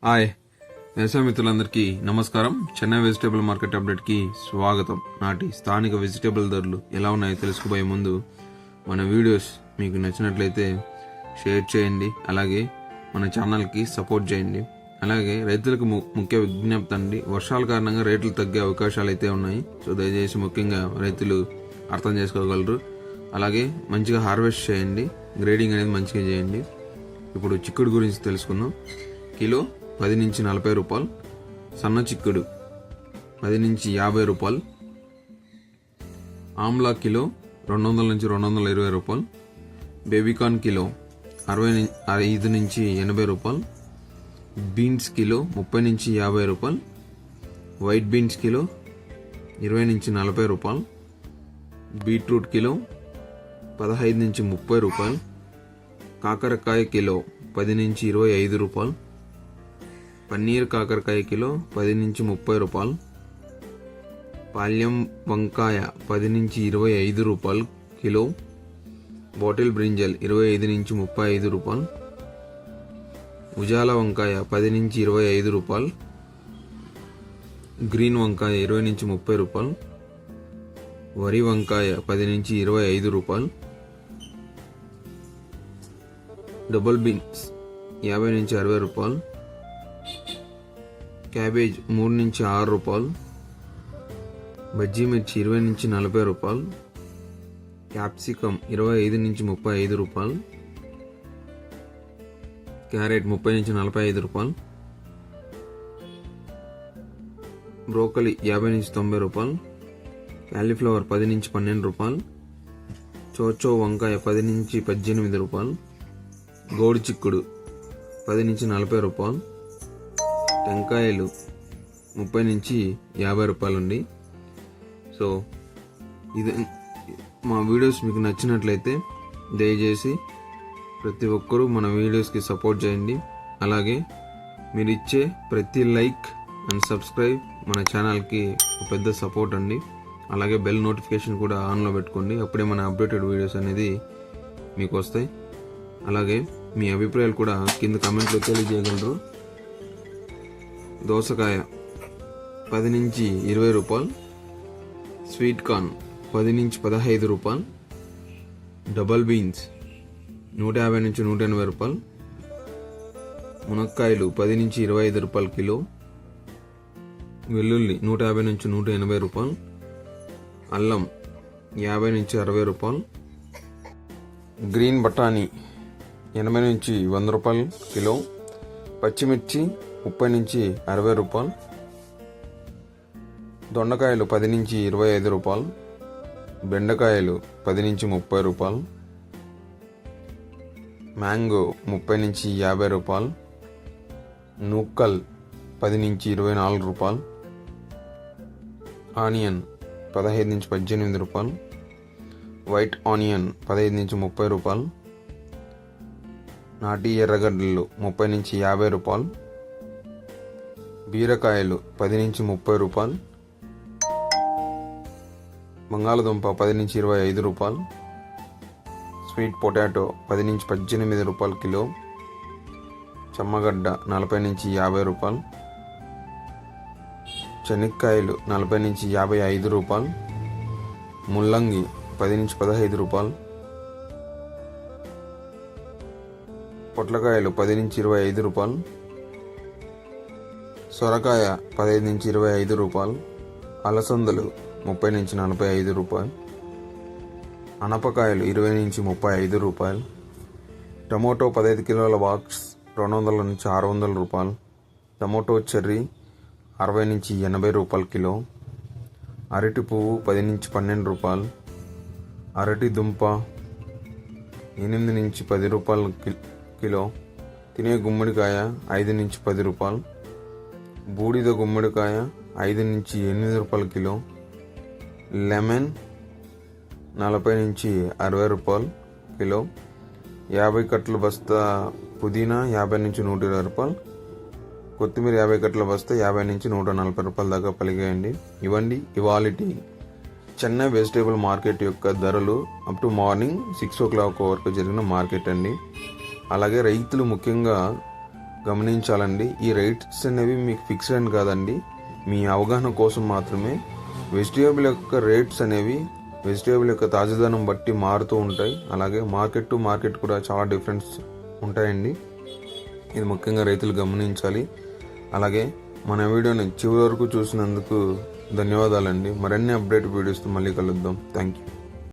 Hi వ్యవసాయ మిత్రులందరికీ నమస్కారం. చెన్నై వెజిటేబుల్ మార్కెట్ అప్డేట్కి స్వాగతం. నాటి స్థానిక వెజిటేబుల్ ధరలు ఎలా ఉన్నాయో తెలుసుకుపోయే ముందు మన వీడియోస్ మీకు నచ్చినట్లయితే షేర్ చేయండి, అలాగే మన ఛానల్కి సపోర్ట్ చేయండి. అలాగే రైతులకు ముఖ్య విజ్ఞప్తి అండి, వర్షాల కారణంగా రేట్లు తగ్గే అవకాశాలు అయితే ఉన్నాయి. సో దయచేసి ముఖ్యంగా రైతులు అర్థం చేసుకోగలరు. అలాగే మంచిగా హార్వెస్ట్ చేయండి, గ్రేడింగ్ అనేది మంచిగా చేయండి. ఇప్పుడు చిక్కుడు గురించి తెలుసుకుందాం. కిలో 10 నుంచి 40 రూపాయలు, సన్న చిక్కుడు 10 నుంచి 50 రూపాయలు, ఆమ్లా కిలో 200 నుంచి 220 రూపాయలు, బేబీకార్న్ కిలో 65 నుంచి 80 రూపాయలు, బీన్స్ కిలో 30 నుంచి 50 రూపాయలు, వైట్ బీన్స్ కిలో 20 నుంచి 40 రూపాయలు, బీట్రూట్ కిలో 15 నుంచి 30 రూపాయలు, కాకరకాయ కిలో 10 నుంచి 25 రూపాయలు, పన్నీర్ కాకరకాయ కిలో 10 నుంచి 30 రూపాయలు, పాల్యం వంకాయ 10 నుంచి 25 రూపాయలు కిలో, బాటిల్ బ్రింజల్ 25 నుంచి 35 రూపాయలు, ఉజాల వంకాయ 10 నుంచి 25 రూపాయలు, గ్రీన్ వంకాయ 20 నుంచి 30 రూపాయలు, వరి వంకాయ 10 నుంచి 25 రూపాయలు, డబుల్ బీన్స్ 50 నుంచి 60 రూపాయలు, క్యాబేజ్ 3 నుంచి 6 రూపాయలు, బజ్జీ మిర్చి 20 నుంచి 40 రూపాయలు, క్యాప్సికమ్ 25 నుంచి 35 రూపాయలు, క్యారెట్ 30 నుంచి 45 రూపాయలు, బ్రోకలీ 50 నుంచి 90 రూపాయలు, కాలీఫ్లవర్ 10 నుంచి 12 రూపాయలు, చోచో వంకాయ 10 నుంచి 18 రూపాయలు, గోడు చిక్కుడు 10 నుంచి 40 రూపాయలు, టెంకాయలు 30 నుంచి 50 రూపాయలు ఉంది. సో ఇది మా వీడియోస్ మీకు నచ్చినట్లయితే దయచేసి ప్రతి ఒక్కరూ మన వీడియోస్కి సపోర్ట్ చేయండి. అలాగే మీరు ఇచ్చే ప్రతి లైక్ అండ్ సబ్స్క్రైబ్ మన ఛానల్కి ఒక పెద్ద సపోర్ట్ అండి. అలాగే బెల్ నోటిఫికేషన్ కూడా ఆన్లో పెట్టుకోండి, అప్పుడే మన అప్డేటెడ్ వీడియోస్ అనేది మీకు వస్తాయి. అలాగే మీ అభిప్రాయాలు కూడా కింద కామెంట్లో తెలియజేయగలరు. దోసకాయ 10 నుంచి 20 రూపాయలు, స్వీట్ కార్న్ 10 నుంచి 15 రూపాయలు, డబల్ బీన్స్ 150 నుంచి 180 రూపాయలు, మునక్కాయలు 10 నుంచి 25 రూపాయలు కిలో, వెల్లుల్లి 150 నుంచి 180 రూపాయలు, అల్లం 50 నుంచి 60 రూపాయలు, గ్రీన్ బఠానీ 80 నుంచి 100 రూపాయలు కిలో, పచ్చిమిర్చి 30 నుంచి 60 రూపాయలు, దొండకాయలు 10 నుంచి 25 రూపాయలు, బెండకాయలు 10 నుంచి 30 రూపాయలు, మ్యాంగో 30 నుంచి 50 రూపాయలు, నూక్కల్ 10 నుంచి 24 రూపాయలు, ఆనియన్ 15 నుంచి 18 రూపాయలు, వైట్ ఆనియన్ 15 నుంచి 30 రూపాయలు, నాటి ఎర్రగడ్డలు 30 నుంచి 50 రూపాయలు, బీరకాయలు 10 నుంచి 30 రూపాయలు, బంగాళదుంప 10 నుంచి 25 రూపాయలు, స్వీట్ పొటాటో 10 నుంచి 18 రూపాయలు కిలో, చెమ్మగడ్డ 40 నుంచి 50 రూపాయలు, శనక్కాయలు 40 నుంచి 55 రూపాయలు, ముల్లంగి 10 నుంచి 15 రూపాయలు, పొట్లకాయలు 10 నుంచి 25 రూపాయలు, సొరకాయ 15 నుంచి 25 రూపాయలు, అలసందలు 30 నుంచి 45 రూపాయలు, అనపకాయలు 20 నుంచి 35 రూపాయలు, టమోటో 15 కిలోల బాక్స్ 200 నుంచి 600 రూపాయలు, టమోటో చెర్రీ 60 నుంచి 80 రూపాయలు కిలో, అరటి పువ్వు 10 నుంచి 12 రూపాయలు, అరటి దుంప 8 నుంచి 10 రూపాయలు కిలో, తినే గుమ్మడికాయ 5 నుంచి 10 రూపాయలు, బూడిద గుమ్మడికాయ 5 నుంచి 8 రూపాయల కిలో, లెమన్ 40 నుంచి 60 రూపాయలు కిలో, 50 కట్టల బస్తా పుదీనా 50 నుంచి 120 రూపాయలు, కొత్తిమీర 50 కట్టల బస్తా 50 నుంచి 140 రూపాయల దాకా పలికేయండి. ఇవ్వండి ఇవాళటి చెన్నై వెజిటేబుల్ మార్కెట్ యొక్క ధరలు అప్ టు మార్నింగ్ 6 o'clock వరకు జరిగిన మార్కెట్ అండి. అలాగే రైతులు ముఖ్యంగా గమనించాలండి. ఈ రేట్స్ అనేవి మీకు ఫిక్స్డ్ అని కాదండి, మీ అవగాహన కోసం మాత్రమే. వెజిటేబుల్ యొక్క రేట్స్ అనేవి వెజిటేబుల్ యొక్క తాజాదనం బట్టి మారుతూ ఉంటాయి. అలాగే మార్కెట్ టు మార్కెట్ కూడా చాలా డిఫరెన్స్ ఉంటాయండి. ఇది ముఖ్యంగా రైతులు గమనించాలి. అలాగే మన వీడియోని చివరి వరకు చూసినందుకు ధన్యవాదాలండి. మరిన్ని అప్డేట్ వీడియోస్తో మళ్ళీ కలుద్దాం. Thank you.